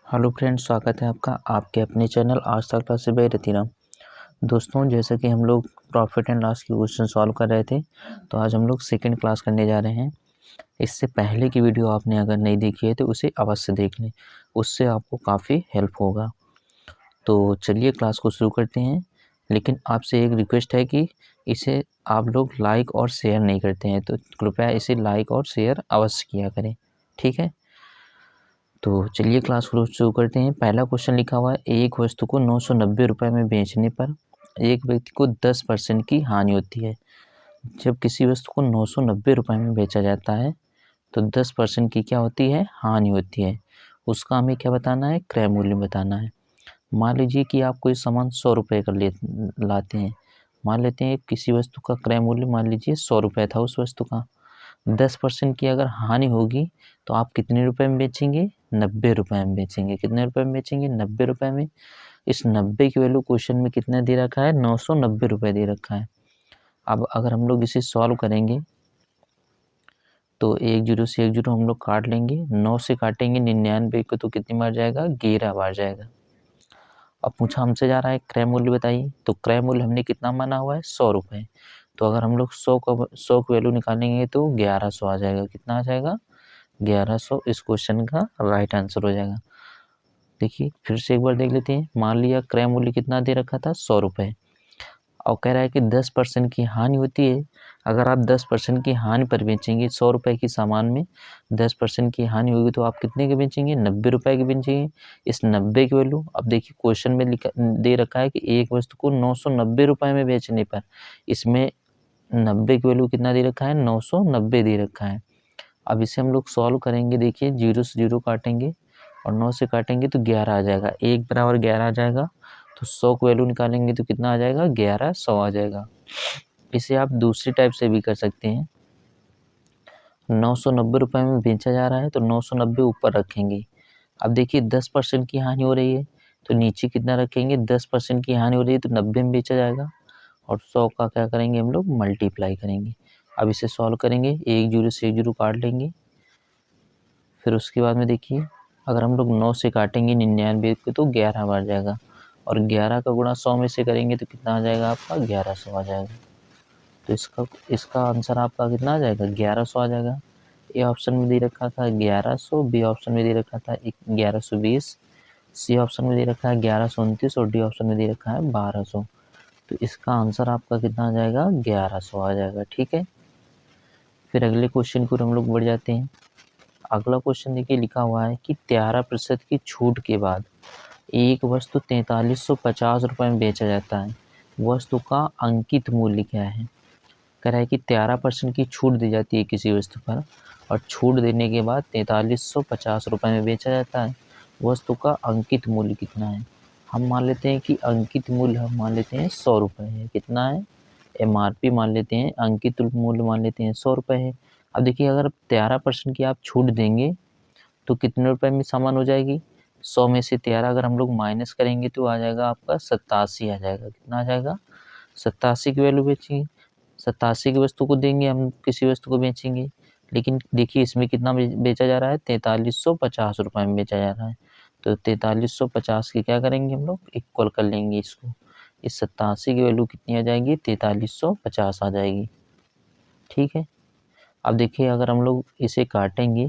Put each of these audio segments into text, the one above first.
Hello friends, स्वागत है आपका आपके अपने चैनल आज तक क्लास बाय रतिराम। दोस्तों, जैसा कि हम लोग प्रॉफिट एंड लॉस के क्वेश्चन सॉल्व कर रहे थे, तो आज हम लोग सेकंड क्लास करने जा रहे हैं। इससे पहले की वीडियो आपने अगर नहीं देखी है तो उसे अवश्य देख लें, उससे आपको काफ़ी हेल्प होगा। तो चलिए क्लास को शुरू करते हैं। लेकिन आपसे एक रिक्वेस्ट है कि इसे आप लोग लाइक और शेयर नहीं करते हैं, तो कृपया इसे लाइक और शेयर अवश्य किया करें, ठीक है। तो चलिए क्लास को शुरू करते हैं। पहला क्वेश्चन लिखा हुआ है, एक वस्तु को 990 रुपये में बेचने पर एक व्यक्ति को 10% की हानि होती है। जब किसी वस्तु को 990 रुपये में बेचा जाता है तो 10% की क्या होती है, हानि होती है। उसका हमें क्या बताना है, क्रय मूल्य बताना है। मान लीजिए कि आप कोई सामान 100 रुपये का लाते हैं। मान लेते हैं किसी वस्तु का क्रय मूल्य मान लीजिए 100 रुपये था उस वस्तु का। 10% की अगर हानि होगी तो आप कितने रुपए में बेचेंगे, 90 रुपये में बेचेंगे। कितने रुपए में बेचेंगे, 90 रुपये में। इस 90 की वैल्यू क्वेश्चन में कितना दे रखा है, 990 रुपये दे रखा है। अब अगर हम लोग इसे सॉल्व करेंगे तो एक जीरो से एक जीरो हम लोग काट लेंगे, 9 से काटेंगे 99 को तो कितनी बार जाएगा, 11 बार जाएगा। अब पूछा हमसे जा रहा है क्रय मूल्य बताइए, तो क्रय मूल्य हमने कितना माना हुआ है, 100 रुपये। तो अगर हम लोग 100 की वैल्यू निकालेंगे तो 1100 आ जाएगा। कितना आ जाएगा, 1100 इस क्वेश्चन का राइट आंसर हो जाएगा। देखिए फिर से एक बार देख लेते हैं। मान लिया क्रय मूल्य कितना दे रखा था, 100 रुपये, और कह रहा है कि 10% की हानि होती है। अगर आप 10% की हानि पर बेचेंगे, 100 रुपये की सामान में 10% की हानि होगी तो आप कितने के बेचेंगे, 90 रुपये के बेचेंगे। इस 90 की वैल्यू, अब देखिए क्वेश्चन में लिखा दे रखा है कि एक वस्तु को 990 रुपये में बेचने पर, इसमें 90 की वैल्यू कितना दे रखा है, 990 दे रखा है। अब इसे हम लोग सॉल्व करेंगे। देखिए जीरो से जीरो काटेंगे और 9 से काटेंगे तो 11 आ जाएगा, 1 बराबर 11 आ जाएगा। तो 100 की वैल्यू निकालेंगे तो कितना आ जाएगा, 1100 आ जाएगा। इसे आप दूसरी टाइप से भी कर सकते हैं। 990 रुपये में बेचा जा रहा है तो 990 ऊपर रखेंगे। अब देखिए 10% की हानि हो रही है तो नीचे कितना रखेंगे, 10% की हानि हो रही है तो 90 में बेचा जाएगा, और 100 का क्या करेंगे हम लोग, मल्टीप्लाई करेंगे। अब इसे सॉल्व करेंगे, एक जीरो से एक जीरो काट लेंगे। फिर उसके बाद में देखिए अगर हम लोग 9 से काटेंगे 99 को तो 11 बार जाएगा, और 11 का गुणा 100 में से करेंगे तो कितना आ जाएगा आपका, 1100 आ जाएगा। तो इसका आंसर आपका कितना आ जाएगा, 1100 आ जाएगा। ए ऑप्शन में दे रखा था 1100, बी ऑप्शन में दे रखा था 1120, सी ऑप्शन में दे रखा है 1129 और डी ऑप्शन में दे रखा है 1200। तो इसका आंसर आपका कितना आ जाएगा, 1100 आ जाएगा, ठीक है। फिर अगले क्वेश्चन को हम लोग बढ़ जाते हैं। अगला क्वेश्चन देखिए लिखा हुआ है कि 13% की छूट के बाद एक वस्तु 4350 रुपये में बेचा जाता है। वस्तु का अंकित मूल्य क्या है। कह रहा है कि 13% की छूट दी जाती है किसी वस्तु पर, और छूट देने के बाद 4350 रुपये में बेचा जाता है। वस्तु का अंकित मूल्य कितना है। हम मान लेते हैं कि अंकित मूल्य हम मान लेते हैं 100 रुपये है। कितना है, MRP मान लेते हैं, अंकित मूल्य मान लेते हैं 100 रुपये है। अब देखिए अगर 13% की आप छूट देंगे तो कितने रुपए में सामान हो जाएगी, 100 में से 13 अगर हम लोग माइनस करेंगे तो आ जाएगा आपका 87 आ जाएगा। कितना आ जाएगा, 87 की वैल्यू बेचेंगे। 87 की वस्तु को देंगे हम, किसी वस्तु को बेचेंगे। लेकिन देखिए इसमें कितना बेचा जा रहा है, 4350 रुपये में बेचा जा रहा है। तो 4350 की क्या करेंगे हम लोग, इक्वल कर लेंगे इसको। इस 87 की वैल्यू कितनी आ जाएगी, 4350 आ जाएगी, ठीक है। अब देखिए अगर हम लोग इसे काटेंगे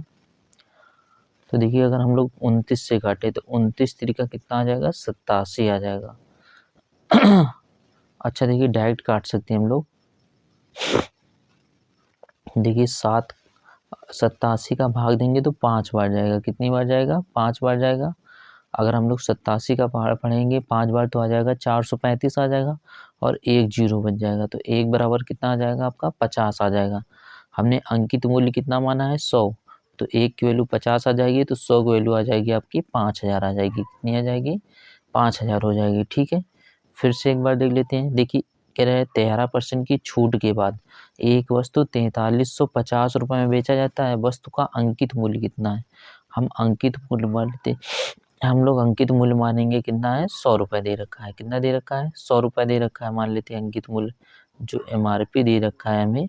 तो देखिए अगर हम लोग 29 से काटे तो 29 तिरिका कितना आ जाएगा, 87 आ जाएगा। अच्छा देखिए डायरेक्ट काट सकते हैं हम लोग। देखिए 87 का भाग देंगे तो 5 बार जाएगा। कितनी बार जाएगा, 5 बार जाएगा। अगर हम लोग 87 का पढ़ेंगे 5 बार तो आ जाएगा 435 आ जाएगा, और एक जीरो बच जाएगा। तो एक बराबर कितना आ जाएगा आपका, 50 आ जाएगा। हमने अंकित मूल्य कितना माना है, 100, तो एक की वैल्यू 50 आ जाएगी, तो 100 की वैल्यू आ जाएगी आपकी 5000 आ जाएगी। कितनी आ जाएगी, 5000 हो जाएगी, ठीक है। फिर से एक बार देख लेते हैं। देखिए कह रहे हैं 13% की छूट के बाद एक वस्तु 4350 रुपये में बेचा जाता है। वस्तु का अंकित मूल्य कितना है। हम अंकित मूल्य मान लेते हैं, हम लोग अंकित मूल्य मानेंगे कितना है, 100 रुपये दे रखा है। कितना दे रखा है, 100 रुपये दे रखा है, मान लेते हैं अंकित मूल्य। जो MRP दे रखा है हमें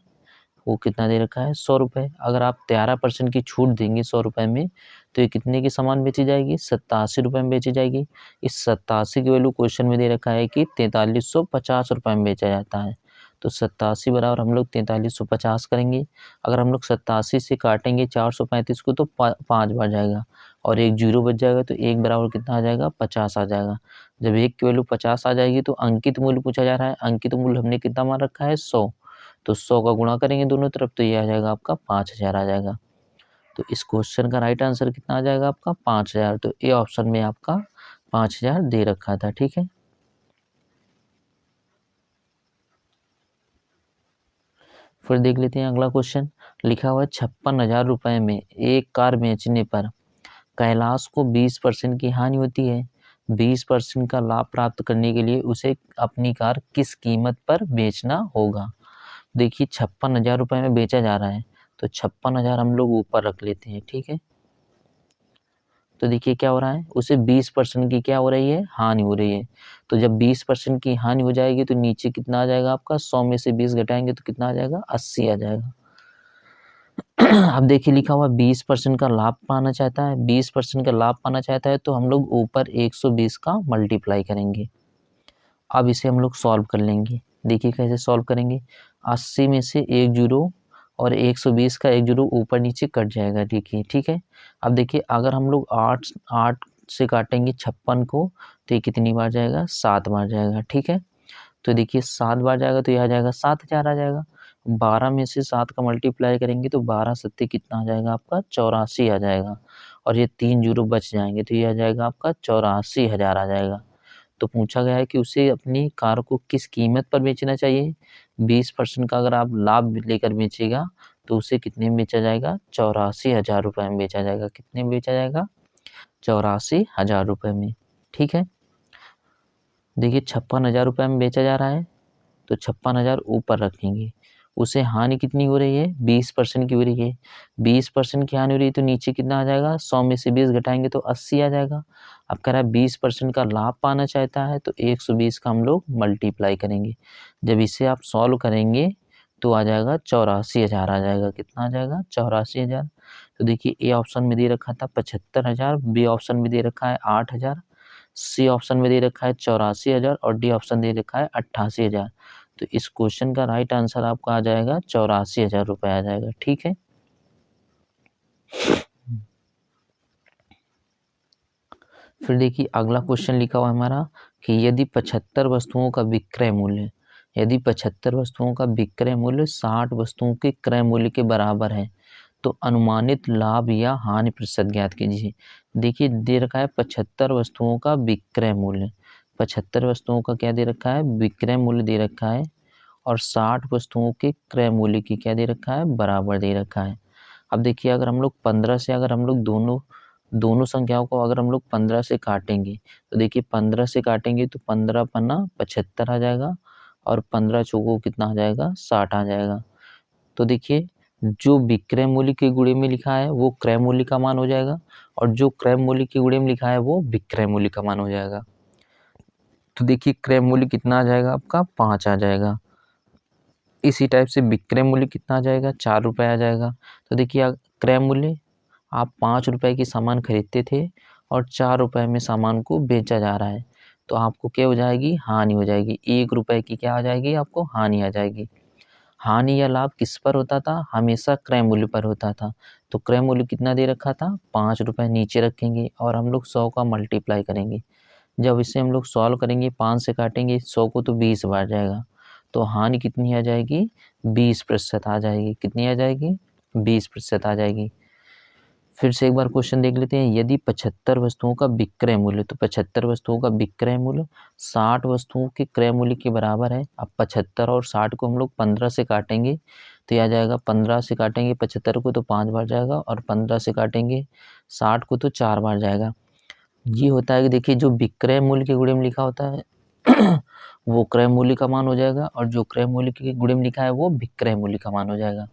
वो कितना दे रखा है 100 रुपये। अगर आप 13% की छूट देंगे 100 रुपये में तो ये कितने की सामान बेची जाएगी 87 रुपये में बेची जाएगी। इस 87 की वैल्यू क्वेश्चन में दे रखा है कि 4350 रुपये में बेचा जाता है। तो 87 बराबर हम लोग 4350 करेंगे। अगर हम लोग 87 से काटेंगे 435 को तो 5 बार जाएगा और एक जीरो बच जाएगा, तो एक बराबर कितना आ जाएगा 50 आ जाएगा। जब एक की वैल्यू 50 आ जाएगी तो अंकित मूल्य पूछा जा रहा है। अंकित मूल्य हमने कितना मान रखा है 100, तो 100 का गुणा करेंगे दोनों तरफ तो ये आ जाएगा आपका 5000 आ जाएगा। तो इस क्वेश्चन का राइट आंसर कितना आ जाएगा आपका 5000। तो ए ऑप्शन में आपका 5000 दे रखा था। ठीक है, फिर देख लेते हैं अगला क्वेश्चन। लिखा हुआ है 56,000 रुपये में एक कार बेचने पर कैलाश को 20% की हानि होती है। 20% का लाभ प्राप्त करने के लिए उसे अपनी कार किस कीमत पर बेचना होगा। देखिए 56,000 रुपये में बेचा जा रहा है तो 56,000 हम लोग ऊपर रख लेते हैं। ठीक है, तो देखिए क्या हो रहा है, उसे 20% की क्या हो रही है हानि हो रही है। तो जब 20% की हानि हो जाएगी तो नीचे कितना आ जाएगा आपका 100 में से 20 घटाएंगे तो कितना आ जाएगा 80 आ जाएगा। अब देखिए लिखा हुआ 20% का लाभ पाना चाहता है, 20% का लाभ पाना चाहता है तो हम लोग ऊपर 120 का मल्टीप्लाई करेंगे। अब इसे हम लोग सॉल्व कर लेंगे। देखिए कैसे सॉल्व करेंगे, 80 में से एक जीरो और 120 का एक जीरो ऊपर नीचे कट जाएगा। देखिए ठीक है, अब देखिए अगर हम लोग 8 8 से काटेंगे 56 को तो ये कितनी बार जाएगा 7 बार जाएगा। ठीक है, तो देखिए 7 बार जाएगा तो ये आ जाएगा 7000 आ जाएगा। 12 में से 7 का मल्टीप्लाई करेंगे तो 12 सत्ते कितना आ जाएगा आपका 84 आ जाएगा और ये 3 जीरो बच जाएंगे तो ये आ जाएगा आपका 84,000 आ जाएगा। तो पूछा गया है कि उसे अपनी कार को किस कीमत पर बेचना चाहिए। 20% का अगर आप लाभ लेकर बेचेगा तो उसे कितने में बेचा जाएगा 84,000 रुपये में बेचा जाएगा। कितने में बेचा जाएगा 84,000 रुपये में। ठीक है, देखिए 56,000 रुपये में बेचा जा रहा है तो 56,000 ऊपर रखेंगे। उसे हानि कितनी हो रही है 20% की हो रही है। 20% की हानि हो रही है तो नीचे कितना आ जाएगा 100 में से 20 घटाएंगे तो 80 आ जाएगा। अब कह रहा है 20% का लाभ पाना चाहता है तो 120 का हम लोग मल्टीप्लाई करेंगे। जब इसे आप सॉल्व करेंगे तो आ जाएगा 84,000 आ जाएगा। कितना आ जाएगा 84,000। तो देखिए ए ऑप्शन में दे रखा था 75,000, बी ऑप्शन में दे रखा है 8,000, सी ऑप्शन में दे रखा है 84,000 और डी ऑप्शन दे रखा है 88,000। तो इस क्वेश्चन का राइट आंसर आपका आ जाएगा 84,000 रुपये आ जाएगा। ठीक है, फिर देखिए अगला क्वेश्चन लिखा हुआ है हमारा कि यदि 75 वस्तुओं का विक्रय मूल्य, यदि 75 वस्तुओं का विक्रय मूल्य 60 वस्तुओं के क्रय मूल्य के बराबर है तो अनुमानित लाभ या हानि प्रतिशत ज्ञात कीजिए। देखिए दे रखा है 75 वस्तुओं का विक्रय मूल्य, 75 वस्तुओं का क्या दे रखा है विक्रय मूल्य दे रखा है और 60 वस्तुओं के क्रय मूल्य की क्या दे रखा है बराबर दे रखा है। अब देखिए अगर हम लोग 15 से अगर हम लोग दोनों दोनों संख्याओं को अगर हम लोग 15 से काटेंगे तो देखिए 15 से काटेंगे तो 15 पन्ना 75 आ जाएगा और 15 चौको कितना आ जाएगा 60 आ जाएगा। तो देखिए जो विक्रय मूल्य के गुणे में लिखा है वो क्रय मूल्य का मान हो जाएगा और जो क्रय मूल्य के गुणे में लिखा है वो विक्रय मूल्य का मान हो जाएगा। तो देखिए क्रय मूल्य कितना आ जाएगा आपका 5 आ जाएगा। इसी टाइप से विक्रय मूल्य कितना आ जाएगा 4 रुपये आ जाएगा। तो देखिए क्रय मूल्य आप 5 रुपये की सामान खरीदते थे और 4 रुपये में सामान को बेचा जा रहा है तो आपको क्या हो जाएगी हानि हो जाएगी। 1 रुपये की क्या आ जाएगी आपको हानि आ जाएगी। हानि या लाभ किस पर होता था हमेशा क्रय मूल्य पर होता था। तो क्रय मूल्य कितना दे रखा था 5 रुपये नीचे रखेंगे और हम लोग 100 का मल्टीप्लाई करेंगे। जब इसे हम लोग सॉल्व करेंगे 5 से काटेंगे 100 को तो 20 बार जाएगा तो हानि कितनी आ जाएगी 20% आ जाएगी। कितनी आ जाएगी 20% आ जाएगी। फिर से एक बार क्वेश्चन देख लेते हैं। यदि 75 वस्तुओं का विक्रय मूल्य, तो 75 वस्तुओं का विक्रय मूल्य 60 वस्तुओं के क्रय मूल्य के बराबर है। अब 75 और 60 को हम लोग 15 से काटेंगे तो यह आ जाएगा 15 से काटेंगे 75 को तो 5 बार जाएगा और 15 से काटेंगे 60 को तो 4 बार जाएगा। ये होता है कि देखिए जो विक्रय मूल्य के गुणे में लिखा होता है वो क्रय मूल्य का मान हो जाएगा और जो क्रय मूल्य के गुणे में लिखा है वो विक्रय मूल्य का मान हो जाएगा।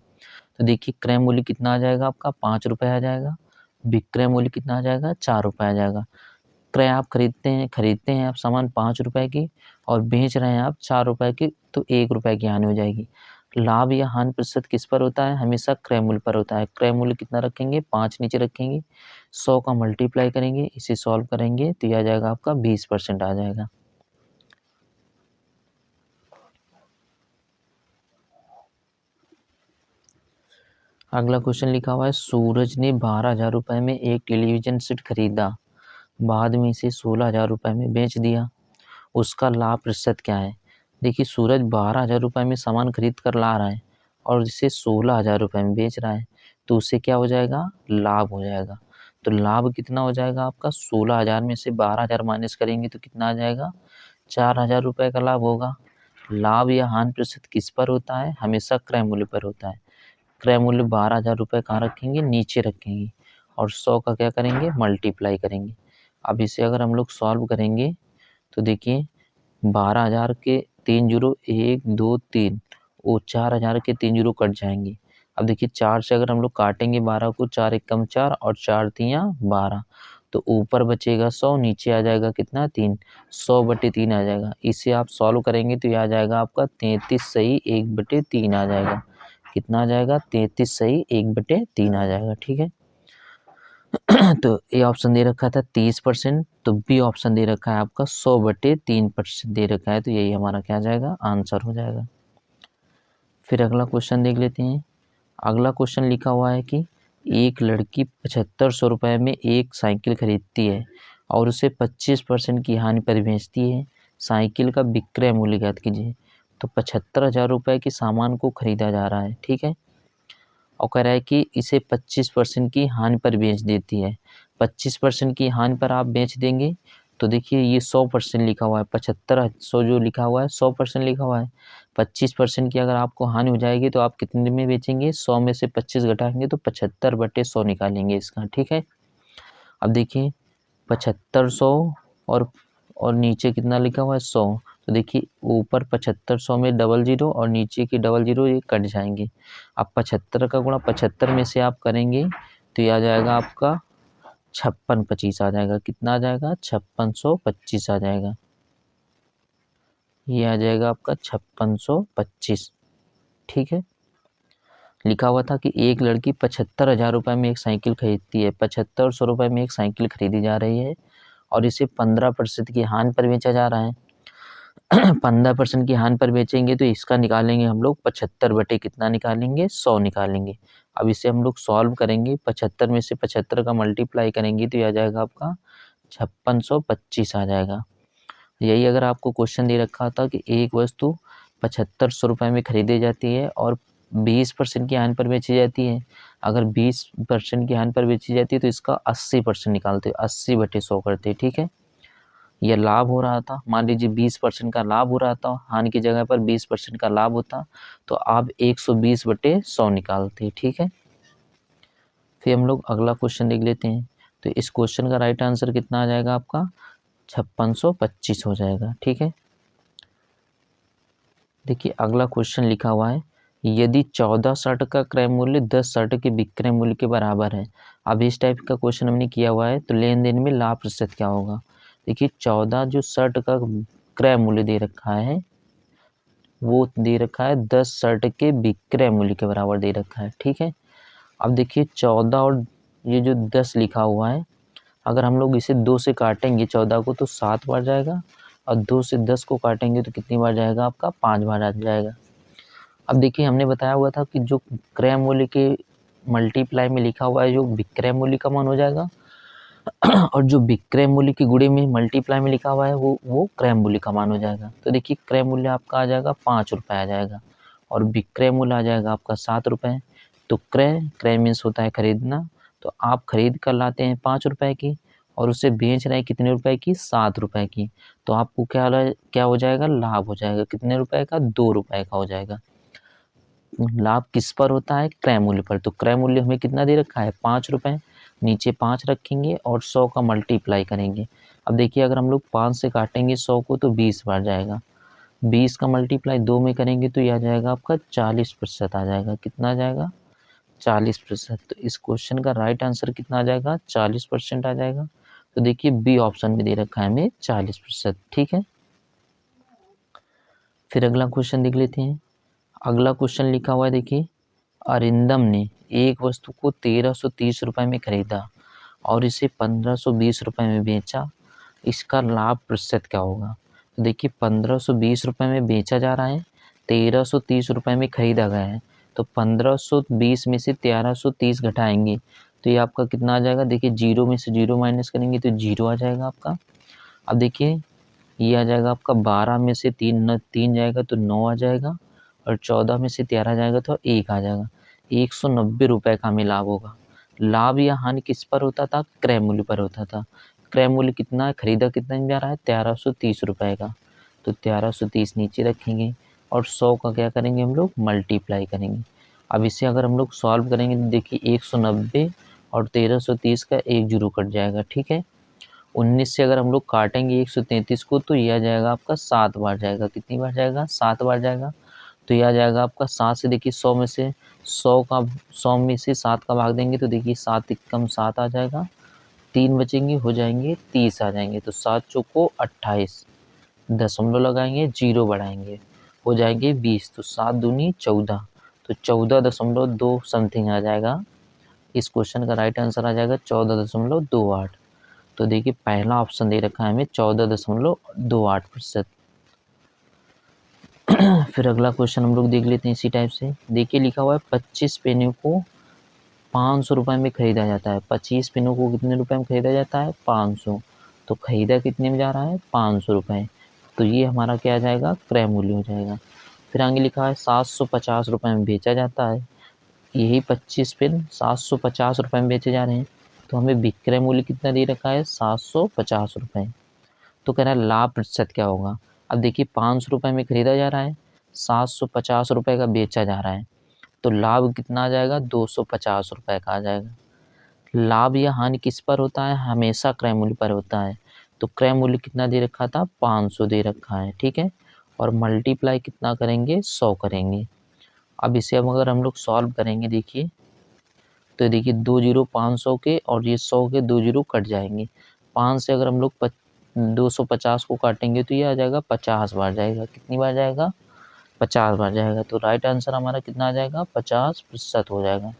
तो देखिए क्रय मूल्य कितना आ जाएगा आपका 5 रुपये आ जाएगा, विक्रय मूल्य कितना आ जाएगा 4 रुपये आ जाएगा। क्रय आप खरीदते हैं आप सामान 5 रुपये की और बेच रहे हैं आप 4 रुपये की तो 1 रुपये की हानि हो जाएगी। लाभ या हानि प्रतिशत किस पर होता है? हमेशा क्रय मूल्य पर होता है। क्रय मूल्य कितना रखेंगे? 5 नीचे रखेंगे, 100 का मल्टीप्लाई करेंगे, इसे सॉल्व करेंगे तो यह आ जाएगा आपका 20% आ जाएगा। अगला क्वेश्चन लिखा हुआ है, सूरज ने 12,000 रुपये में एक टेलीविजन सेट खरीदा, बाद में इसे 16,000 रुपये में बेच दिया, उसका लाभ प्रतिशत क्या है? देखिए, सूरज 12,000 रुपये में सामान खरीद कर ला रहा है और इसे 16,000 रुपये में बेच रहा है, तो उससे क्या हो जाएगा? लाभ हो जाएगा। तो लाभ कितना हो जाएगा आपका? 16,000 में से 12,000 माइनस करेंगे तो कितना आ जाएगा? 4,000 रुपये का लाभ होगा। लाभ या हानि प्रतिशत किस पर होता है? हमेशा क्रय मूल्य पर होता है। क्रय मूल्य 12,000 रुपये कहाँ रखेंगे? नीचे रखेंगे और 100 का क्या करेंगे? मल्टीप्लाई करेंगे। अब इसे अगर हम लोग सॉल्व करेंगे तो देखिए, 12,000 के 3 जीरो 1 2 3 वो 4,000 के 3 जीरो कट जाएंगे। अब देखिए, 4 से अगर हम लोग काटेंगे 12 को, 4 एक कम 4 और 4 तियाँ 12, तो ऊपर बचेगा 100, नीचे आ जाएगा कितना? 3, 100/3 आ जाएगा। इसे आप सॉल्व करेंगे तो यह आ जाएगा आपका 33 सही 1/3 आ जाएगा। कितना आ जाएगा? 33 सही 1/3 आ जाएगा। ठीक है। तो ए ऑप्शन दे रखा था 30%, तो बी ऑप्शन दे रखा है आपका 100/3% दे रखा है, तो यही हमारा क्या जाएगा? आंसर हो जाएगा। फिर अगला क्वेश्चन देख लेते हैं। अगला क्वेश्चन लिखा हुआ है कि एक लड़की 7500 रुपये में एक साइकिल खरीदती है और उसे 25% की हानि पर बेचती है। साइकिल का विक्रय मूल्य ज्ञात कीजिए। तो 75,000 रुपये के सामान को खरीदा जा रहा है, ठीक है, और कह रहा है कि इसे 25% की हानि पर बेच देती है। 25% की हानि पर आप बेच देंगे तो देखिए, ये 100% लिखा हुआ है, 7500 जो लिखा हुआ है 100% लिखा हुआ है। 25% की अगर आपको हानि हो जाएगी तो आप कितने में बेचेंगे? 100 में से 25 घटाएंगे तो 75/100 निकालेंगे इसका, ठीक है। अब देखिए, 7500 और नीचे कितना लिखा हुआ है? 100। तो देखिए, ऊपर 7500 में डबल जीरो और नीचे की डबल जीरो ये कट जाएंगे। अब 75 का गुणा 75 में से आप करेंगे तो ये आ जाएगा आपका 5625 आ जाएगा। कितना आ जाएगा? 5625 आ जाएगा। ये आ जाएगा आपका 5625। ठीक है। लिखा हुआ था कि एक लड़की 75,000 रुपये में एक साइकिल खरीदती है। 7500 रुपये में एक साइकिल खरीदी जा रही है और इसे 15% की हानि पर बेचा जा रहा है। 15% की हानि पर बेचेंगे तो इसका निकालेंगे हम लोग 75 बटे कितना निकालेंगे? 100 निकालेंगे। अब इसे हम लोग सॉल्व करेंगे, 75 में से 75 का मल्टीप्लाई करेंगे तो यह आ जाएगा आपका 5625 आ जाएगा। यही अगर आपको क्वेश्चन दे रखा था कि एक वस्तु 7500 रुपये में खरीदी जाती है और 20% की हानि पर बेची जाती है। अगर 20% की हानि पर बेची जाती है तो इसका 80% निकालते, 80/100 करते, ठीक है। यह लाभ हो रहा था, मान लीजिए 20% का लाभ हो रहा था, हानि की जगह पर 20% का लाभ होता तो आप 120/100 निकालते, ठीक है। फिर हम लोग अगला क्वेश्चन देख लेते हैं। तो इस क्वेश्चन का राइट आंसर कितना आ जाएगा आपका? 5625 हो जाएगा, ठीक है। देखिए, अगला क्वेश्चन लिखा हुआ है, यदि 14 शर्ट का क्रय मूल्य 10 शर्ट के विक्रय मूल्य के बराबर है। अब इस टाइप का क्वेश्चन हमने किया हुआ है, तो लेन देन में लाभ प्रतिशत क्या होगा? देखिए, 14 जो शर्ट का क्रय मूल्य दे रखा है वो दे रखा है 10 शर्ट के विक्रय मूल्य के बराबर दे रखा है, ठीक है। अब देखिए, 14 और ये जो 10 लिखा हुआ है, अगर हम लोग इसे 2 से काटेंगे 14 को तो 7 बार जाएगा और 2 से 10 को काटेंगे तो कितनी बार जाएगा? आपका 5 बार आ जाएगा। अब देखिए, हमने बताया हुआ था कि जो क्रय मूल्य के मल्टीप्लाई में लिखा हुआ है जो विक्रय मूल्य का मान हो जाएगा और जो विक्रय मूल्य की गुणे में मल्टीप्लाई में लिखा हुआ है वो क्रय मूल्य का मान हो जाएगा। तो देखिए, क्रय मूल्य आपका आ जाएगा 5 रुपये आ जाएगा और विक्रय मूल्य आ जाएगा आपका 7 रुपये। तो क्रय मीन्स होता है खरीदना, तो आप खरीद कर लाते हैं 5 रुपये की और उसे बेच रहे हैं कितने रुपए की? 7 रुपये की। तो आपको क्या हो जाएगा? लाभ हो जाएगा। कितने रुपए का? 2 रुपये का हो जाएगा। लाभ किस पर होता है? क्रय मूल्य पर। तो क्रय मूल्य हमें कितना दे रखा है? 5 रुपये। नीचे 5 रखेंगे और 100 का मल्टीप्लाई करेंगे। अब देखिए, अगर हम लोग 5 से काटेंगे 100 को तो 20 बार जाएगा। 20 का मल्टीप्लाई 2 में करेंगे तो यह आ जाएगा आपका 40% आ जाएगा। कितना आ जाएगा? 40%। तो इस क्वेश्चन का राइट आंसर कितना आ जाएगा? 40% आ जाएगा। तो देखिए, बी ऑप्शन में दे रखा है हमें 40%, ठीक है। फिर अगला क्वेश्चन देख लेते हैं। अगला क्वेश्चन लिखा हुआ है, देखिए, अरिंदम ने एक वस्तु को 1330 रुपये में खरीदा और इसे 1520 रुपये में बेचा, इसका लाभ प्रतिशत क्या होगा। तो देखिए 1520 रुपये में बेचा जा रहा है, 1330 रुपये में खरीदा गया है, तो 1520 में से 1330 घटाएंगे तो ये आपका कितना आ जाएगा। देखिए 0 में से 0 माइनस करेंगे तो 0 आ जाएगा आपका। अब देखिए ये आ जाएगा आपका 12 में से 3 जाएगा तो 9 आ जाएगा, और 14 में से 13 जाएगा तो 1 आ जाएगा। 190 रुपये का हमें लाभ होगा। लाभ या हानि किस पर होता था, क्रय मूल्य पर होता था। क्रय मूल्य कितना है, खरीदा कितना में जा रहा है, 1330 रुपये का, तो 1330 नीचे रखेंगे और 100 का क्या करेंगे हम लोग, मल्टीप्लाई करेंगे। अब इसे अगर हम लोग सॉल्व करेंगे तो देखिए 190 और 1330 का 1 जीरो कट जाएगा, ठीक है। 19 से अगर हम लोग काटेंगे 133 को तो यह आ जाएगा आपका 7 बार जाएगा। कितनी बार जाएगा, 7 बार जाएगा। तो यह आ जाएगा आपका 7 से, देखिए 100 में से 100 में से 7 का भाग देंगे तो देखिए 7 एकम 7 आ जाएगा, 3 बचेंगे, हो जाएंगे 30 आ जाएंगे, तो 7 चौको 28, दशमलव लगाएंगे, 0 बढ़ाएंगे, हो जाएंगे 20, तो 7 दूनी 14, तो 14.2 समथिंग आ जाएगा। इस क्वेश्चन का राइट आंसर आ जाएगा 14.28। तो देखिए पहला ऑप्शन दे रखा है हमें 14.28%। फिर अगला क्वेश्चन हम लोग देख लेते हैं इसी टाइप से। देखिए लिखा हुआ है 25 पेनों को 500 रुपये में खरीदा जाता है। 25 पेनों को कितने रुपए में खरीदा जाता है, 500। तो खरीदा कितने में जा रहा है, 500 रुपये। तो ये हमारा क्या आ जाएगा, क्रय मूल्य हो जाएगा। फिर आगे लिखा है 750 रुपये में बेचा जाता है। यही 25 पेन 750 रुपये में बेचे जा रहे हैं, तो हमें विक्रय मूल्य कितना दे रखा है, 750 रुपये। तो कह रहा है लाभ प्रतिशत क्या होगा। अब देखिए 500 रुपये में खरीदा जा रहा है, 750 रुपये का बेचा जा रहा है, तो लाभ कितना आ जाएगा, 250 रुपये का आ जाएगा। लाभ या हानि किस पर होता है, हमेशा क्रय मूल्य पर होता है। तो क्रय मूल्य कितना दे रखा था, 500 दे रखा है, ठीक है। और मल्टीप्लाई कितना करेंगे, 100 करेंगे। अब इसे अब अगर हम लोग सॉल्व करेंगे, देखिए तो देखिए 2 जीरो 500 के और ये 100 के 2 जीरो कट जाएंगे। 5 से अगर हम लोग 250 को काटेंगे तो ये आ जाएगा 50 बार जाएगा। कितनी बार जाएगा, 50 बार जाएगा। तो राइट आंसर हमारा कितना आ जाएगा, 50% हो जाएगा।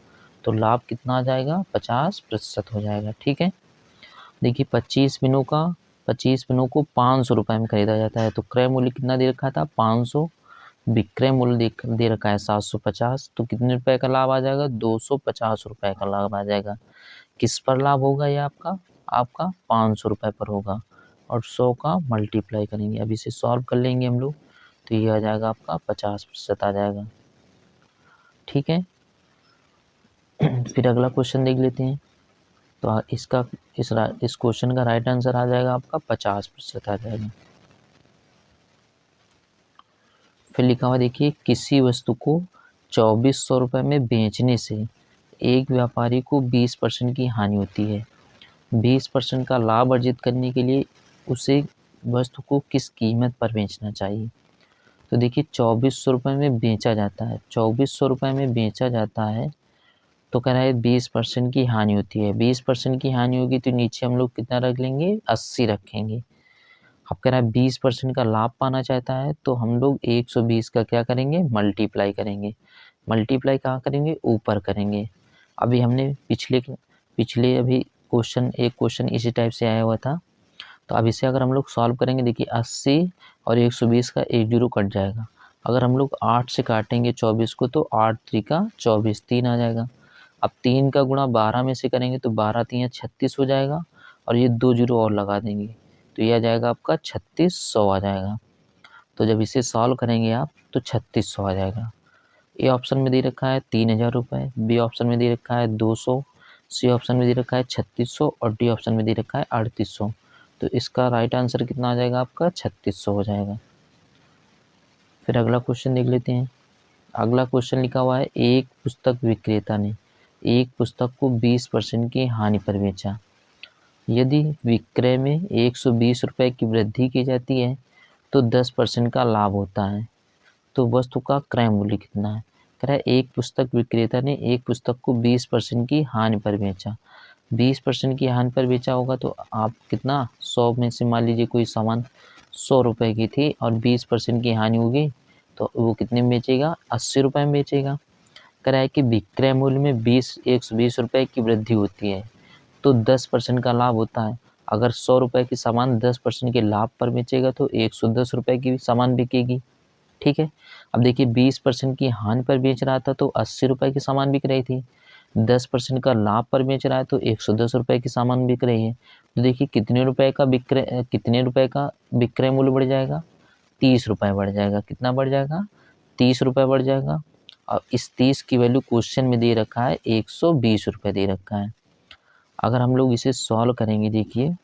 तो लाभ कितना आ जाएगा, 50% हो जाएगा, ठीक है। देखिए 25 पिनों को 500 रुपये में खरीदा जाता है, तो क्रय मूल्य कितना दे रखा था, 500। विक्रय मूल्य दे रखा है 750, तो कितने रुपए का लाभ आ जाएगा, 250 रुपये का लाभ आ जाएगा। किस पर लाभ होगा ये आपका, आपका 500 रुपये पर होगा, और 100 का मल्टीप्लाई करेंगे। अब इसे सॉल्व कर लेंगे हम लोग, तो ये आ जाएगा आपका 50% आ जाएगा, ठीक है। फिर अगला क्वेश्चन देख लेते हैं। तो इसका इस क्वेश्चन का राइट आंसर आ जाएगा आपका 50% आ जाएगा। फिर लिखा हुआ देखिए, किसी वस्तु को 2400 रुपये में बेचने से एक व्यापारी को 20% की हानि होती है। 20% का लाभ अर्जित करने के लिए उसे वस्तु को किस कीमत पर बेचना चाहिए। तो देखिए 2400 रुपये में बेचा जाता है, 2400 रुपये में बेचा जाता है, तो कह रहा है 20% की हानि होती है। 20% की हानि होगी तो नीचे हम लोग कितना रख लेंगे, 80 रखेंगे। अब कह रहा है 20% का लाभ पाना चाहता है, तो हम लोग 120 का क्या करेंगे, मल्टीप्लाई करेंगे। मल्टीप्लाई कहाँ करेंगे, ऊपर करेंगे। अभी हमने पिछले अभी एक क्वेश्चन इसी टाइप से आया हुआ था, तो अब इसे अगर हम लोग सॉल्व करेंगे, देखिए 80 और 120 का 1 जीरो कट जाएगा। अगर हम लोग 8 से काटेंगे 24 को, तो 8 3 का 24, 3 आ जाएगा। अब 3 का गुणा 12 में से करेंगे तो 12 3 36 हो जाएगा, और ये 2 जीरो और लगा देंगे तो ये आ जाएगा आपका 3600 आ जाएगा। तो जब इसे सॉल्व करेंगे आप तो 3600 आ जाएगा। ए ऑप्शन में दे रखा है 3000 रुपये, बी ऑप्शन में दे रखा है 200, सी ऑप्शन में दे रखा है 3600 और डी ऑप्शन में दे रखा है 3800। तो इसका राइट आंसर कितना आ जाएगा आपका, 3600 हो जाएगा। फिर अगला क्वेश्चन देख लेते हैं। अगला क्वेश्चन लिखा हुआ है, एक पुस्तक विक्रेता ने एक पुस्तक को 20% की हानि पर बेचा। यदि विक्रय में 120 रुपये की वृद्धि की जाती है तो 10% का लाभ होता है, तो वस्तु का क्रय मूल्य कितना है। कह रहा है एक पुस्तक विक्रेता ने एक पुस्तक को 20% की हानि पर बेचा। 20% की हानि पर बेचा होगा तो आप कितना, 100 में से मान लीजिए कोई सामान 100 रुपये की थी और 20% की हानि होगी तो वो कितने में बेचेगा, 80 रुपये में बेचेगा। कह रहा है कि विक्रय मूल्य में 120 रुपये की वृद्धि होती है तो 10% का लाभ होता है। अगर 100 रुपये की सामान 10% के लाभ पर बेचेगा तो 110 रुपये की सामान बिकेगी। ठीक है। अब देखिए 20% की हानि पर बेच रहा था तो 80 रुपये की सामान बिक रही थी। 10% का लाभ पर बेच रहा है तो 110 रुपये की सामान बिक रही है। तो देखिए कितने रुपए का विक्रय मूल्य बढ़ जाएगा, 30 रुपये बढ़ जाएगा। कितना बढ़ जाएगा, 30 रुपये बढ़ जाएगा। और इस 30 की वैल्यू क्वेश्चन में दे रखा है 120 रुपये दे रखा है। अगर हम लोग इसे सॉल्व करेंगे देखिए,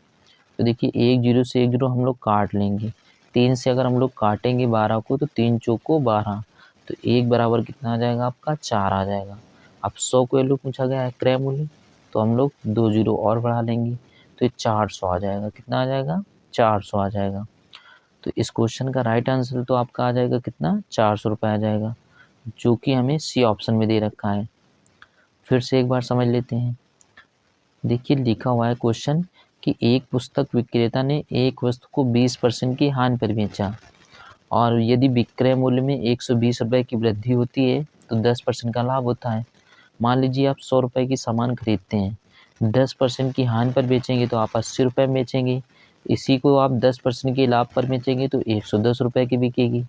तो देखिए 1 जीरो से 1 जीरो हम लोग काट लेंगे। 3 से अगर हम लोग काटेंगे 12 को तो 3 चौक को 12, तो 1 बराबर कितना आ जाएगा आपका, 4 आ जाएगा। अब 100 को वैल्यू पूछा गया है क्रय मूल्य, तो हम लोग 2 जीरो और बढ़ा लेंगे तो ये 400 आ जाएगा। कितना आ जाएगा, 400 आ जाएगा। तो इस क्वेश्चन का राइट आंसर तो आपका आ जाएगा कितना, 400 रुपये आ जाएगा, जो कि हमें सी ऑप्शन में दे रखा है। फिर से एक बार समझ लेते हैं। देखिए लिखा हुआ है क्वेश्चन कि एक पुस्तक विक्रेता ने एक वस्तु को 20% की हानि पर बेचा और यदि विक्रय मूल्य में 120 रुपये की वृद्धि होती है तो 10% का लाभ होता है। मान लीजिए आप 100 रुपये की सामान खरीदते हैं, 10% की हानि पर बेचेंगे तो आप 80 रुपये में बेचेंगे। इसी को आप 10% के लाभ पर बेचेंगे तो 110 रुपये की बिकेगी।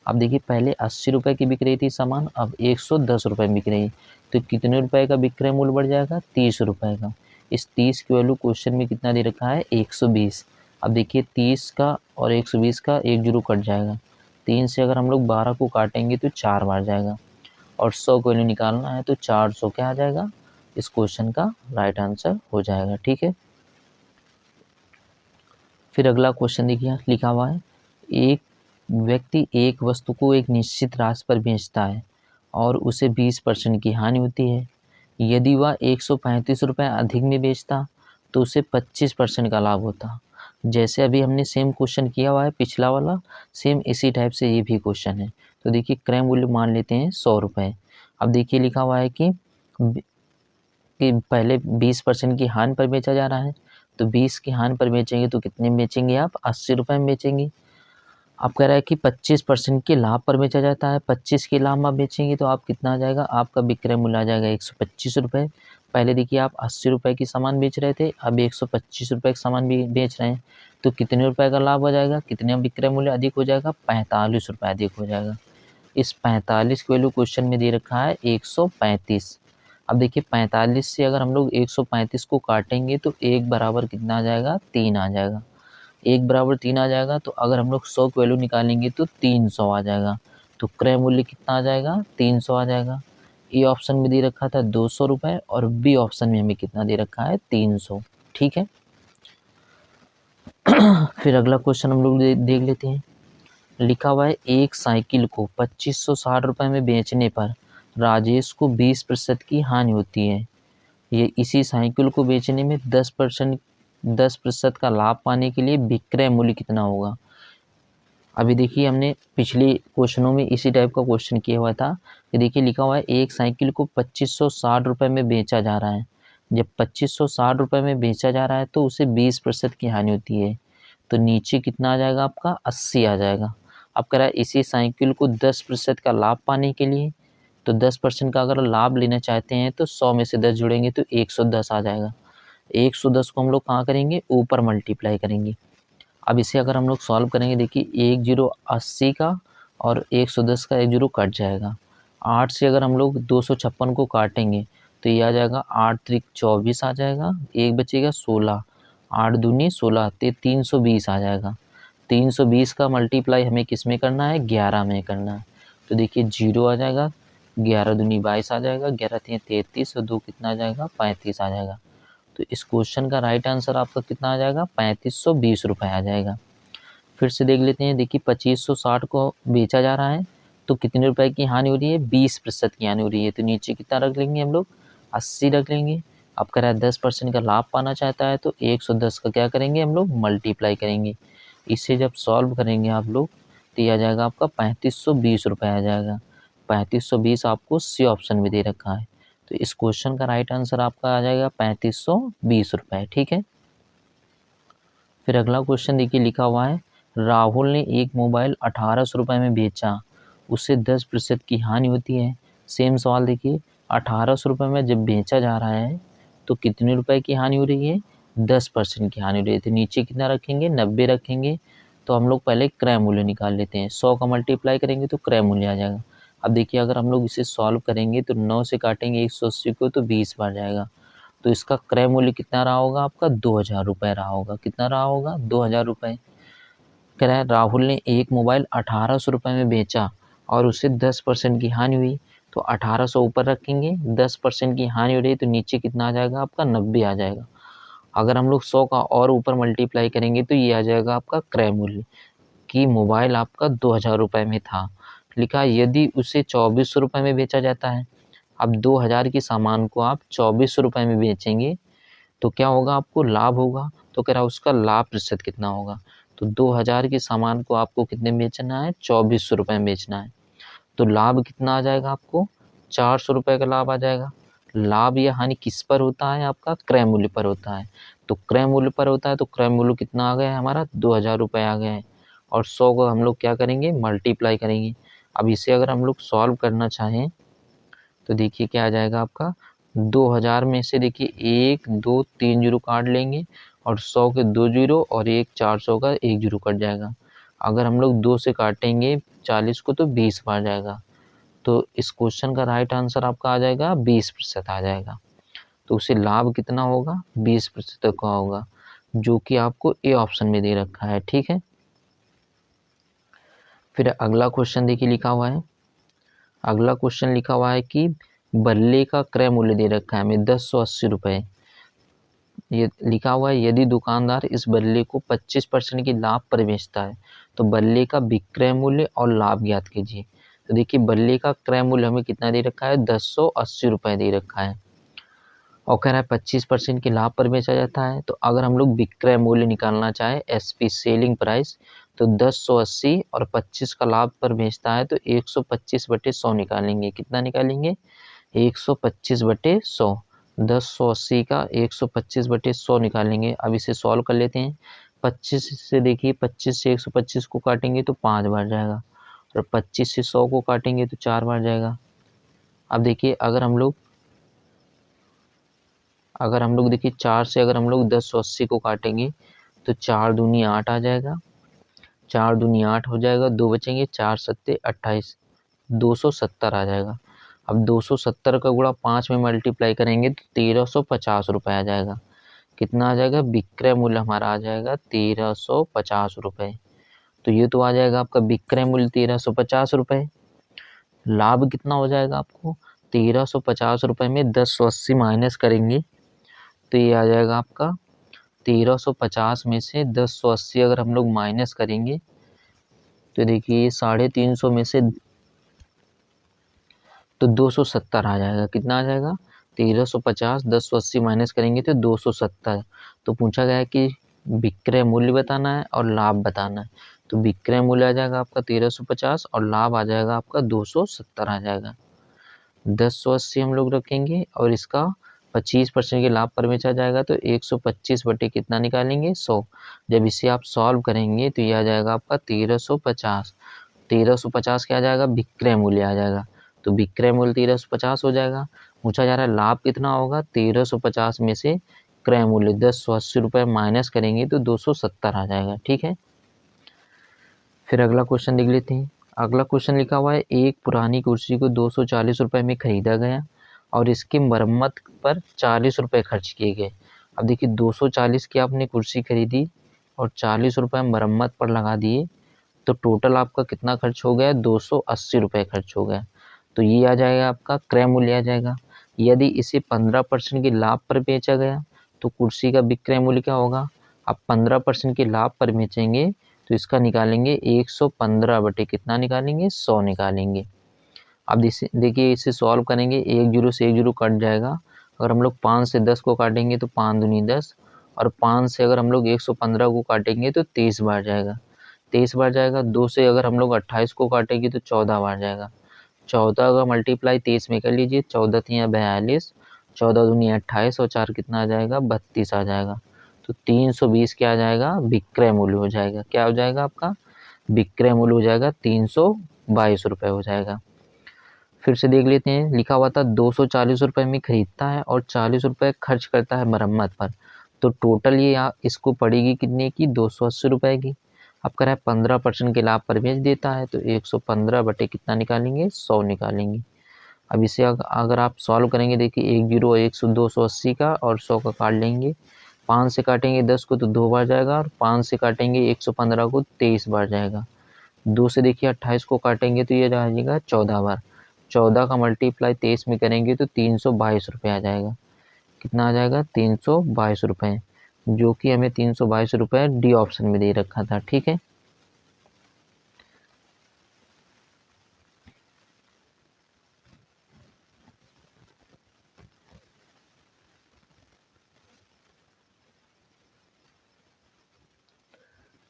अब देखिए पहले 80 रुपये की बिक रही थी सामान, अब 110 रुपये में बिक रही है, तो कितने रुपए का विक्रय मूल्य बढ़ जाएगा, 30 रुपये का। इस 30 की वैल्यू क्वेश्चन में कितना दे रखा है, 120। अब देखिए 30 का और 120 का 1 जीरो कट जाएगा। 3 से अगर हम लोग 12 को काटेंगे तो 4 बार जाएगा और 100 को वैल्यू निकालना है तो 400 क्या आ जाएगा, इस क्वेश्चन का राइट आंसर हो जाएगा। ठीक है। फिर अगला क्वेश्चन देखिए लिखा हुआ है, एक व्यक्ति एक वस्तु को एक निश्चित राशि पर बेचता है और उसे 20% की हानि होती है। यदि वह 135 रुपये अधिक में बेचता तो उसे 25% का लाभ होता। जैसे अभी हमने सेम क्वेश्चन किया हुआ है पिछला वाला, सेम इसी टाइप से ये भी क्वेश्चन है। तो देखिए क्रय मूल्य मान लेते हैं 100 रुपये। अब देखिए लिखा हुआ है कि पहले 20% की हानि पर बेचा जा रहा है, तो 20 की हानि पर बेचेंगे तो कितने में बेचेंगे आप, 80 रुपये में बेचेंगे। आप कह रहा है कि 25% के लाभ पर बेचा जाता है, 25 के लाभ में आप बेचेंगे तो आप कितना आ जाएगा, आपका विक्रय मूल्य आ जाएगा 125 रुपये। पहले देखिए आप 80 रुपये की सामान बेच रहे थे, अब 125 रुपये की सामान भी बेच रहे हैं, तो कितने रुपए का लाभ हो जाएगा, कितने विक्रय मूल्य अधिक हो जाएगा, 45 रुपये अधिक हो जाएगा। इस 45 की वैल्यू क्वेश्चन में दे रखा है 135। अब देखिए 45 से अगर हम लोग 135 को काटेंगे तो 1 बराबर कितना आ जाएगा, 3 आ जाएगा। 1 बराबर 3 आ जाएगा, तो अगर हम लोग 100 की वैल्यू निकालेंगे तो 300 आ जाएगा। तो क्रय मूल्य कितना आ जाएगा, 300 आ जाएगा। ए ऑप्शन में दे रखा था 200 रुपये और बी ऑप्शन में हमें कितना दे रखा है, 300। ठीक है। फिर अगला क्वेश्चन हम लोग देख लेते हैं। लिखा हुआ है एक साइकिल को 2560 रुपये में बेचने पर राजेश को 20% की हानि होती है। ये इसी साइकिल को बेचने में 10% का लाभ पाने के लिए विक्रय मूल्य कितना होगा। अभी देखिए हमने पिछले क्वेश्चनों में इसी टाइप का क्वेश्चन किया हुआ था कि देखिए लिखा हुआ है एक साइकिल को 2560 रुपये में बेचा जा रहा है। जब 2560 रुपये में बेचा जा रहा है तो उसे 20% की हानि होती है, तो नीचे कितना आ जाएगा आपका, 80 आ जाएगा। अब कह रहा है इसी साइकिल को 10% का लाभ पाने के लिए, तो 10% का अगर लाभ लेना चाहते हैं तो 100 में से 10 जुड़ेंगे तो 110 आ जाएगा। 110 को हम लोग कहाँ करेंगे, ऊपर मल्टीप्लाई करेंगे। अब इसे अगर हम लोग सॉल्व करेंगे देखिए 1 जीरो 80 का और 110 का 1 जीरो कट जाएगा। 8 से अगर हम लोग 256 को काटेंगे तो ये आ जाएगा 8 त्रिक 24 आ जाएगा, एक बचेगा 16, 8 दूनी 16, तो 320 आ जाएगा। 320 का मल्टीप्लाई हमें किस में करना है, 11 में करना है। तो देखिए 0 आ जाएगा, 11 दूनी 22 आ जाएगा, 11 तीन 33 और 2 कितना आ जाएगा, 35 आ जाएगा। तो इस क्वेश्चन का राइट आंसर आपका कितना आ जाएगा, 3520 रुपये आ जाएगा। फिर से देख लेते हैं। देखिए 2560 को बेचा जा रहा है तो कितने रुपए की हानि हो रही है, 20% की हानि हो रही है, तो नीचे कितना रख लेंगे हम लोग, 80 रख लेंगे। अब कह रहा है 10% का लाभ पाना चाहता है तो 110 का क्या करेंगे हम लोग, मल्टीप्लाई करेंगे। इसे जब सॉल्व करेंगे आप लोग तो यह आ जाएगा आपका 3520 रुपये आ जाएगा। 3520 आपको सी ऑप्शन में दे रखा है, तो इस क्वेश्चन का राइट आंसर आपका आ जाएगा 3520 रुपये। ठीक है। फिर अगला क्वेश्चन देखिए लिखा हुआ है, राहुल ने एक मोबाइल 1800 रुपये में बेचा, उससे 10% की हानि होती है। सेम सवाल देखिए, 1800 रुपये में जब बेचा जा रहा है तो कितने रुपए की हानि हो रही है? 10% की हानि हो रही है। तो नीचे कितना रखेंगे? 90 रखेंगे। तो हम लोग पहले क्रय मूल्य निकाल लेते हैं। 100 का मल्टीप्लाई करेंगे तो क्रय मूल्य आ जाएगा। अब देखिए, अगर हम लोग इसे सॉल्व करेंगे तो 9 से काटेंगे 180 को तो 20 बार जाएगा। तो इसका क्रय मूल्य कितना रहा होगा आपका? 2000 रुपये रहा होगा। कितना रहा होगा? 2000 रुपये। कह रहा है राहुल ने एक मोबाइल 1800 रुपये में बेचा और उसे 10% की हानि हुई। तो 1800 ऊपर रखेंगे, 10% की हानि हो रही तो नीचे कितना आ जाएगा आपका? 90 आ जाएगा। अगर हम लोग 100 का और ऊपर मल्टीप्लाई करेंगे तो ये आ जाएगा आपका क्रय मूल्य, कि मोबाइल आपका 2000 रुपये में था। लिखा यदि उसे 2400 रुपये में बेचा जाता है। अब 2000 की सामान को आप 2400 रुपये में बेचेंगे तो क्या होगा? आपको लाभ होगा। तो कह रहा उसका लाभ प्रतिशत कितना होगा? तो 2000 के सामान को आपको कितने में बेचना है? 2400 रुपये में बेचना है। तो लाभ कितना आ जाएगा आपको? 400 रुपये का लाभ आ जाएगा। लाभ या हानि किस पर होता है? आपका क्रय मूल्य पर होता है। तो क्रय मूल्य पर होता है तो क्रय मूल्य कितना आ गया है हमारा? 2000 रुपये आ गया है। और 100 को हम लोग क्या करेंगे? मल्टीप्लाई करेंगे। अब इसे अगर हम लोग सॉल्व करना चाहें तो देखिए क्या आ जाएगा आपका? 2000 में से देखिए 1 2 3 जीरो काट लेंगे और 100 के 2 जीरो और 400 का 1 जीरो कट जाएगा। अगर हम लोग 2 से काटेंगे 40 को तो 20 बार जाएगा। तो इस क्वेश्चन का राइट आंसर आपका आ जाएगा 20% आ जाएगा। तो उसे लाभ कितना होगा? 20% का होगा, जो कि आपको ए ऑप्शन में दे रखा है। ठीक है, फिर अगला क्वेश्चन देखिए लिखा हुआ है। अगला क्वेश्चन लिखा हुआ है कि बल्ले का क्रय मूल्य दे रखा है हमें 1080 रुपये। ये लिखा हुआ है यदि दुकानदार इस बल्ले को 25% की लाभ पर बेचता है तो बल्ले का विक्रय मूल्य और लाभ ज्ञात कीजिए। तो देखिए बल्ले का क्रय मूल्य हमें कितना दे रखा है? 1080 रुपये दे रखा है और कह रहा है 25% के लाभ पर बेचा जाता है। तो अगर हम लोग विक्रय मूल्य निकालना चाहे एसपी सेलिंग प्राइस, तो 1080 और 25 का लाभ पर बेचता है तो 125/100 निकालेंगे। कितना निकालेंगे? 125/100। 1080 का 125/100 निकालेंगे। अब इसे सॉल्व कर लेते हैं। 25 से देखिए 25 से 125 को काटेंगे तो 5 बार जाएगा और 25 से 100 को काटेंगे तो 4 बार जाएगा। अब देखिए अगर हम लोग देखिए 4 से अगर हम लोग 1080 को काटेंगे तो 4 दूनी 8 आ जाएगा। 4 दूनी 8 हो जाएगा, 2 बचेंगे, 4 सत्ते 28, 270 आ जाएगा। अब 270 का गुणा 5 में मल्टीप्लाई करेंगे तो 1350 रुपये आ जाएगा। कितना आ जाएगा? विक्रय मूल्य हमारा आ जाएगा 1350 रुपये। तो ये तो आ जाएगा आपका विक्रय मूल्य 1350 रुपये। लाभ कितना हो जाएगा आपको? 1350 रुपये में 1080 माइनस करेंगे तो ये आ जाएगा आपका 1350 में से 1080 अगर हम लोग माइनस करेंगे तो देखिए 350 में से तो 270 आ जाएगा। कितना आ जाएगा? 1350 1080 माइनस करेंगे तो 270। तो पूछा गया है कि विक्रय मूल्य बताना है और लाभ बताना है। तो विक्रय मूल्य आ जाएगा आपका 1350 और लाभ आ जाएगा आपका 270 आ जाएगा। 1080 हम लोग रखेंगे और इसका 25% के लाभ पर बेचा जाएगा तो 125 बटे कितना निकालेंगे? 100। जब इसे आप सॉल्व करेंगे तो ये आ जाएगा आपका 1350। 1350 क्या आ जाएगा? विक्रय मूल्य आ जाएगा। तो विक्रय मूल्य 1350 हो जाएगा। पूछा जा रहा है लाभ कितना होगा? 1350 में से क्रय मूल्य 1080 रुपये माइनस करेंगे तो 270 आ जाएगा। ठीक है, फिर अगला क्वेश्चन देख लेते हैं। अगला क्वेश्चन लिखा हुआ है एक पुरानी कुर्सी को 240 रुपये में खरीदा गया और इसकी मरम्मत पर 40 रुपये खर्च किए गए। अब देखिए 240 की आपने कुर्सी खरीदी और 40 रुपये मरम्मत पर लगा दिए तो टोटल आपका कितना खर्च हो गया? 280 रुपये खर्च हो गया। तो ये आ जाएगा आपका क्रय मूल्य आ जाएगा। यदि इसे 15% के लाभ पर बेचा गया तो कुर्सी का विक्रय मूल्य क्या होगा? आप 15% के लाभ पर बेचेंगे तो इसका निकालेंगे 115 बटे कितना निकालेंगे? 100 निकालेंगे। अब देखिए इसे सॉल्व करेंगे, 1 जीरो से 1 जीरो कट जाएगा। अगर हम लोग 5 से 10 को काटेंगे तो 5 दूनी 10 और 5 से अगर हम लोग 115 को काटेंगे तो 23 बार जाएगा। 23 बार जाएगा। 2 से अगर हम लोग 28 को काटेंगे तो 14 बार जाएगा। 14 का मल्टीप्लाई 23 में कर लीजिए, 14 तियाँ 42, 14 दूनी 28 और 4 कितना आ जाएगा? 32 आ जाएगा। तो 320 क्या आ जाएगा? विक्रय मूल्य हो जाएगा। क्या हो जाएगा आपका? विक्रय मूल्य हो जाएगा 22 रुपये हो जाएगा। फिर से देख लेते हैं, लिखा हुआ था 240 रुपये में खरीदता है और 40 रुपये खर्च करता है मरम्मत पर, तो टोटल ये इसको पड़ेगी कितने की, 280 रुपये की। अब कह रहा है 15% के लाभ पर बेच देता है, तो 115 बटे कितना निकालेंगे, 100 निकालेंगे। अब इसे अगर आप सॉल्व करेंगे, देखिए 1 जीरो 280 का और 100 का काट लेंगे। 5 से काटेंगे 10 को तो 2 बार जाएगा, और 5 से काटेंगे 115 को 23 बार जाएगा। 2 से देखिए 28 को काटेंगे तो ये जाएगा 14 बार। 14 का मल्टीप्लाई 23 में करेंगे तो 322 रुपये आ जाएगा। कितना आ जाएगा, 322 रुपये, जो कि हमें 322 रुपये डी ऑप्शन में दे रखा था। ठीक है,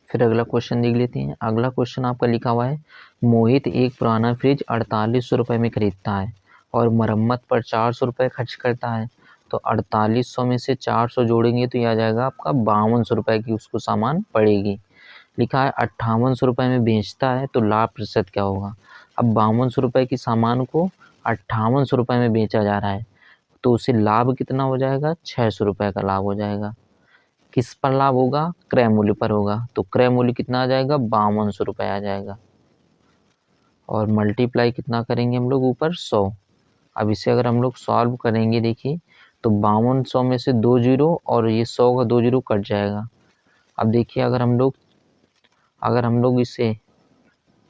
फिर अगला क्वेश्चन देख लेते हैं। अगला क्वेश्चन आपका लिखा हुआ है, मोहित एक पुराना फ्रिज 4800 रुपये में खरीदता है और मरम्मत पर 400 रुपये खर्च करता है। तो 4800 में से 400 जोड़ेंगे तो यह आ जाएगा आपका 5200 रुपये की उसको सामान पड़ेगी। लिखा है 5800 रुपये में बेचता है, तो लाभ प्रतिशत क्या होगा। अब 5200 रुपये की सामान को 5800 रुपये में बेचा जा रहा है, तो उसे लाभ कितना हो जाएगा, 600 रुपये का लाभ हो जाएगा। किस पर लाभ होगा, क्रय मूल्य पर होगा, तो क्रय मूल्य कितना आ जाएगा, 5200 रुपये आ जाएगा। और मल्टीप्लाई कितना करेंगे हम लोग, ऊपर 100। अब इसे अगर हम लोग सॉल्व करेंगे, देखिए तो 5200 में से 2 जीरो और ये 100 का 2 जीरो कट जाएगा। अब देखिए अगर हम लोग इसे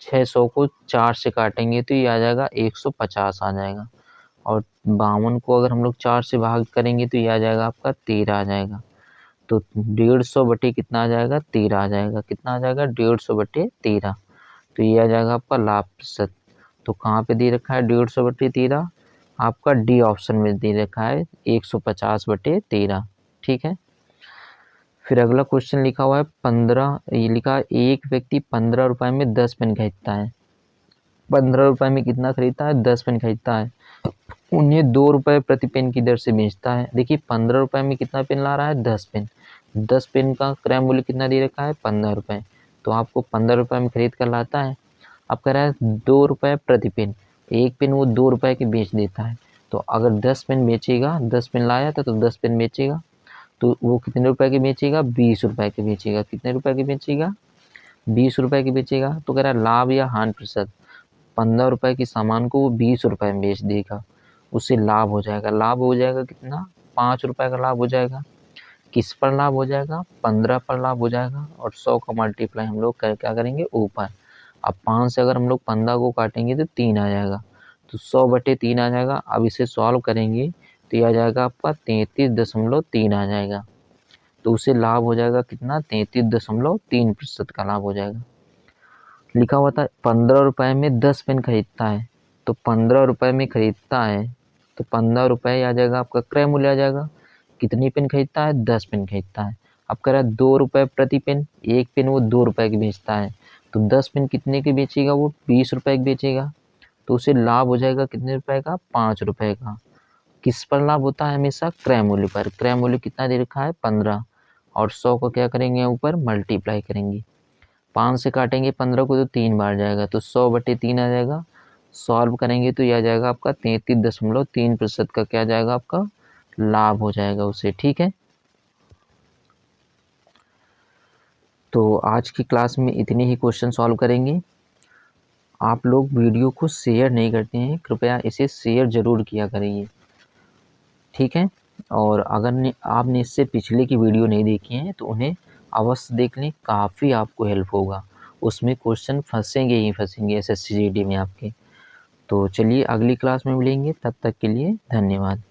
600 को 4 से काटेंगे तो ये आ जाएगा 150 आ जाएगा। और 52 को अगर हम लोग 4 से भाग करेंगे तो ये आ जाएगा आपका 13 आ जाएगा। तो 150 बटे कितना आ जाएगा, 13 आ जाएगा। कितना आ जाएगा, 150 बटे 13। तो ये आ जाएगा आपका लाभ प्रतिशत। तो कहाँ पे दे रखा है 150 बटे 13, आपका डी ऑप्शन में दे रखा है 150 बटे 13। ठीक है, फिर अगला क्वेश्चन लिखा हुआ है 15, ये लिखा है एक व्यक्ति 15 रुपये में 10 पेन खरीदता है। 15 रुपये में कितना खरीदता है, 10 पेन खरीदता है। उन्हें 2 रुपये प्रति पेन की दर से बेचता है। देखिए 15 रुपये में कितना पेन ला रहा है, 10 पेन। 10 पेन का क्रय मूल्य कितना दे रखा है, 15 रुपये। तो आपको 15 रुपये में खरीद कर लाता है। अब कह रहा है 2 रुपये प्रति पेन, एक पेन वो 2 रुपये के बेच देता है। तो अगर 10 पेन बेचेगा, 10 पेन लाया था तो 10 पेन बेचेगा, तो वो कितने रुपए के बेचेगा, 20 रुपये के बेचेगा। कितने रुपए के बेचेगा, 20 रुपये के बेचेगा। तो कह रहा है लाभ या हानि प्रतिशत, 15 रुपये की सामान को वो 20 रुपये में बेच देगा, उससे लाभ हो जाएगा। लाभ हो जाएगा कितना, 5 रुपये का लाभ हो जाएगा। किस पर लाभ हो जाएगा, 15 पर लाभ हो जाएगा। और 100 का मल्टीप्लाई हम लोग क्या करेंगे, ऊपर। अब 5 से अगर हम लोग 15 को काटेंगे तो 3 आ जाएगा, तो 100 बटे 3 आ जाएगा। अब इसे सॉल्व करेंगे तो ये आ जाएगा आपका 33.3 आ जाएगा। तो उसे लाभ हो जाएगा कितना, 33.3% का लाभ हो जाएगा। लिखा हुआ था 15 रुपये में 10 पेन खरीदता है, तो 15 रुपये में खरीदता है, तो 15 रुपये आ जाएगा आपका क्रय मूल्य आ जाएगा। कितनी पेन खरीदता है, 10 पेन खरीदता है। अब कह रहा है 2 रुपये प्रति पेन, एक पेन वो 2 रुपये की बेचता है, तो 10 पेन कितने की बेचेगा, वो 20 रुपये की बेचेगा। तो उसे लाभ हो जाएगा कितने रुपए का, 5 रुपये का। किस पर लाभ होता है, हमेशा क्रय मूल्य पर। क्रय मूल्य कितना दे रखा है, 15। और 100 को क्या करेंगे, ऊपर मल्टीप्लाई करेंगे। 5 से काटेंगे 15 को तो 3 बार जाएगा, तो 100 बटे 3 आ जाएगा। सॉल्व करेंगे तो यह आ जाएगा आपका 33.3% का क्या जाएगा, आपका लाभ हो जाएगा उसे। ठीक है, तो आज की क्लास में इतने ही क्वेश्चन सॉल्व करेंगे। आप लोग वीडियो को शेयर नहीं करते हैं, कृपया इसे शेयर ज़रूर किया करिए। ठीक है, और अगर आपने इससे पिछले की वीडियो नहीं देखी है तो उन्हें अवश्य देख लें, काफ़ी आपको हेल्प होगा। उसमें क्वेश्चन फंसेंगे ही फंसेंगे SSC GD में आपके। तो चलिए अगली क्लास में मिलेंगे, तब तक के लिए धन्यवाद।